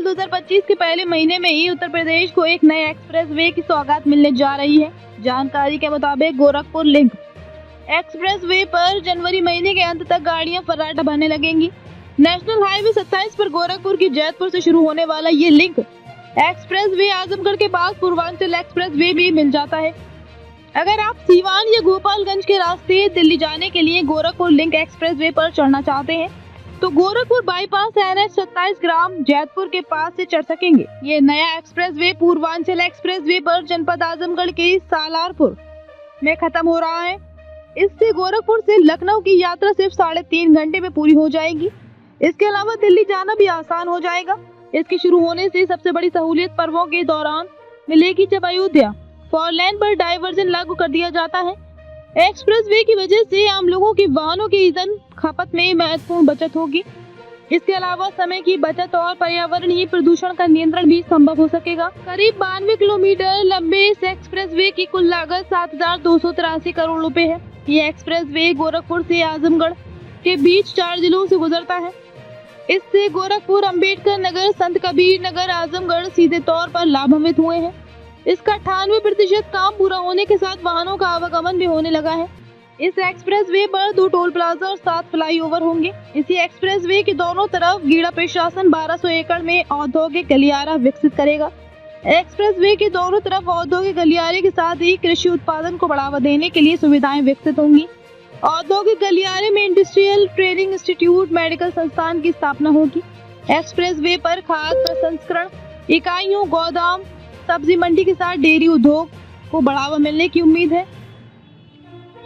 साल 2025 के पहले महीने में ही उत्तर प्रदेश को एक नए एक्सप्रेसवे की सौगात मिलने जा रही है। जानकारी के मुताबिक गोरखपुर लिंक एक्सप्रेसवे पर जनवरी महीने के अंत तक गाड़ियां फर्राटा भरने लगेंगी। नेशनल हाईवे 27 पर गोरखपुर की जैतपुर से शुरू होने वाला ये लिंक एक्सप्रेसवे आजमगढ़ के पास पूर्वांचल एक्सप्रेसवे भी मिल जाता है। अगर आप सीवान या गोपालगंज के रास्ते दिल्ली जाने के लिए गोरखपुर लिंक एक्सप्रेसवे पर चढ़ना चाहते हैं तो गोरखपुर बाईपास NH 27 ग्राम जैतपुर के पास से चढ़ सकेंगे। ये नया एक्सप्रेसवे पूर्वांचल एक्सप्रेसवे पर जनपद आजमगढ़ के सालारपुर में खत्म हो रहा है। इससे गोरखपुर से लखनऊ की यात्रा सिर्फ 3.5 घंटे में पूरी हो जाएगी। इसके अलावा दिल्ली जाना भी आसान हो जाएगा। इसके शुरू होने से सबसे बड़ी सहूलियत पर्वों के दौरान मिलेगी, जब अयोध्या 4 लेन पर डायवर्जन लागू कर दिया जाता है। एक्सप्रेसवे की वजह से आम लोगों के वाहनों की ईंधन खपत में महत्वपूर्ण बचत होगी। इसके अलावा समय की बचत और पर्यावरणीय प्रदूषण का नियंत्रण भी संभव हो सकेगा। करीब 92 किलोमीटर लंबे इस एक्सप्रेसवे की कुल लागत 7,283 करोड़ रुपए है। ये एक्सप्रेसवे गोरखपुर से आजमगढ़ के बीच 4 जिलों से गुजरता है। इससे गोरखपुर, अम्बेडकर नगर, संत कबीर नगर, आजमगढ़ सीधे तौर पर लाभान्वित हुए हैं। इसका 98% काम पूरा होने के साथ वाहनों का आवागमन भी होने लगा है। इस एक्सप्रेसवे पर 2 टोल प्लाजा और 7 फ्लाईओवर होंगे। इसी एक्सप्रेसवे के दोनों तरफ गीड़ा प्रशासन 1200 एकड़ में औद्योगिक गलियारा विकसित करेगा। एक्सप्रेसवे के दोनों तरफ औद्योगिक गलियारे के साथ ही कृषि उत्पादन को बढ़ावा देने के लिए सुविधाएं विकसित होंगी। औद्योगिक गलियारे में इंडस्ट्रियल ट्रेनिंग इंस्टीट्यूट, मेडिकल संस्थान की स्थापना होगी। एक्सप्रेसवे पर खाद प्रसंस्करण इकाइयों, गोदाम, सब्जी मंडी के साथ डेयरी उद्योग को बढ़ावा मिलने की उम्मीद है।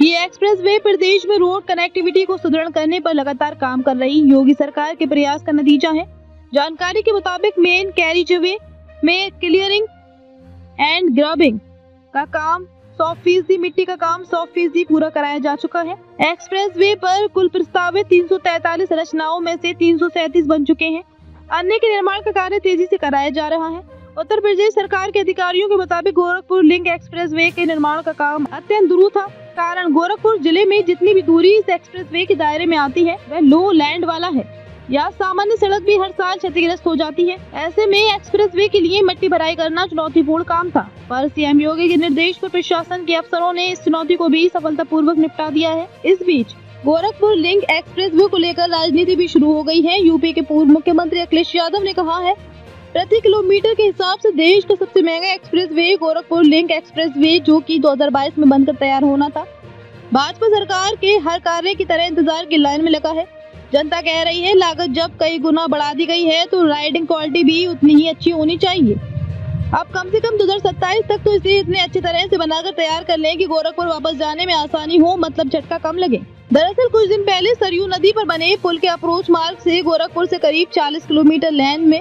ये एक्सप्रेसवे प्रदेश में रोड कनेक्टिविटी को सुदृढ़ करने पर लगातार काम कर रही योगी सरकार के प्रयास का नतीजा है। जानकारी के मुताबिक मेन कैरिजवे में क्लियरिंग एंड ग्रबिंग का काम 100%, मिट्टी का काम 100% पूरा कराया जा चुका है। एक्सप्रेसवे पर कुल प्रस्तावित 343 रचनाओं में से 337 बन चुके हैं। अन्य के निर्माण का कार्य तेजी से कराया जा रहा है। उत्तर प्रदेश सरकार के अधिकारियों के मुताबिक गोरखपुर लिंक एक्सप्रेसवे के निर्माण का काम अत्यंत दुरूह था। कारण गोरखपुर जिले में जितनी भी दूरी इस एक्सप्रेसवे के दायरे में आती है वह लो लैंड वाला है। यहाँ सामान्य सड़क भी हर साल क्षतिग्रस्त हो जाती है। ऐसे में एक्सप्रेसवे के लिए मिट्टी भराई करना चुनौतीपूर्ण काम था, पर सीएम योगी के निर्देश पर प्रशासन के अफसरों ने इस चुनौती को भी सफलतापूर्वक निपटा दिया है। इस बीच गोरखपुर लिंक एक्सप्रेसवे को लेकर राजनीति भी शुरू हो गई है। यूपी के पूर्व मुख्यमंत्री अखिलेश यादव ने कहा है, प्रति किलोमीटर के हिसाब से देश का सबसे महंगा एक्सप्रेसवे गोरखपुर लिंक एक्सप्रेसवे, जो कि 2022 में बनकर तैयार होना था। भाजपा सरकार के हर कार्य की तरह इंतजार की लाइन में लगा है। जनता कह रही है, लागत जब कई गुना बढ़ा दी गई है तो राइडिंग क्वालिटी भी उतनी ही अच्छी होनी चाहिए। अब कम से कम 2027 तक तो इसे इतने अच्छी तरह से बनाकर तैयार कर लें कि गोरखपुर वापस जाने में आसानी हो, मतलब झटका कम लगे। दरअसल कुछ दिन पहले सरयू नदी पर बने पुल के अप्रोच मार्ग से गोरखपुर से करीब 40 किलोमीटर लेन में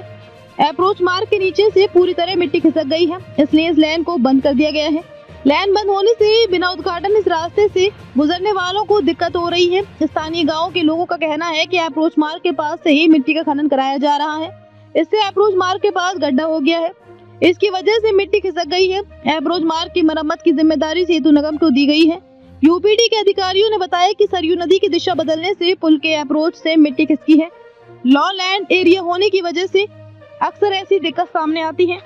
अप्रोच मार्ग के नीचे से पूरी तरह मिट्टी खिसक गई है, इसलिए इस लेन को बंद कर दिया गया है। लेन बंद होने से बिना उद्घाटन इस रास्ते से गुजरने वालों को दिक्कत हो रही है। स्थानीय गांव के लोगों का कहना है कि अप्रोच मार्ग के पास से ही मिट्टी का खनन कराया जा रहा है। इससे अप्रोच मार्ग के पास गड्ढा हो गया है, इसकी वजह से मिट्टी खिसक गई है। अप्रोच मार्ग की मरम्मत की जिम्मेदारी सेतु निगम को दी गई है। यूपीडी के अधिकारियों ने बताया कि सरयू नदी की दिशा बदलने से पुल के अप्रोच से मिट्टी खिसकी है। लॉ लैंड एरिया होने की वजह से अक्सर ऐसी दिक्कत सामने आती है।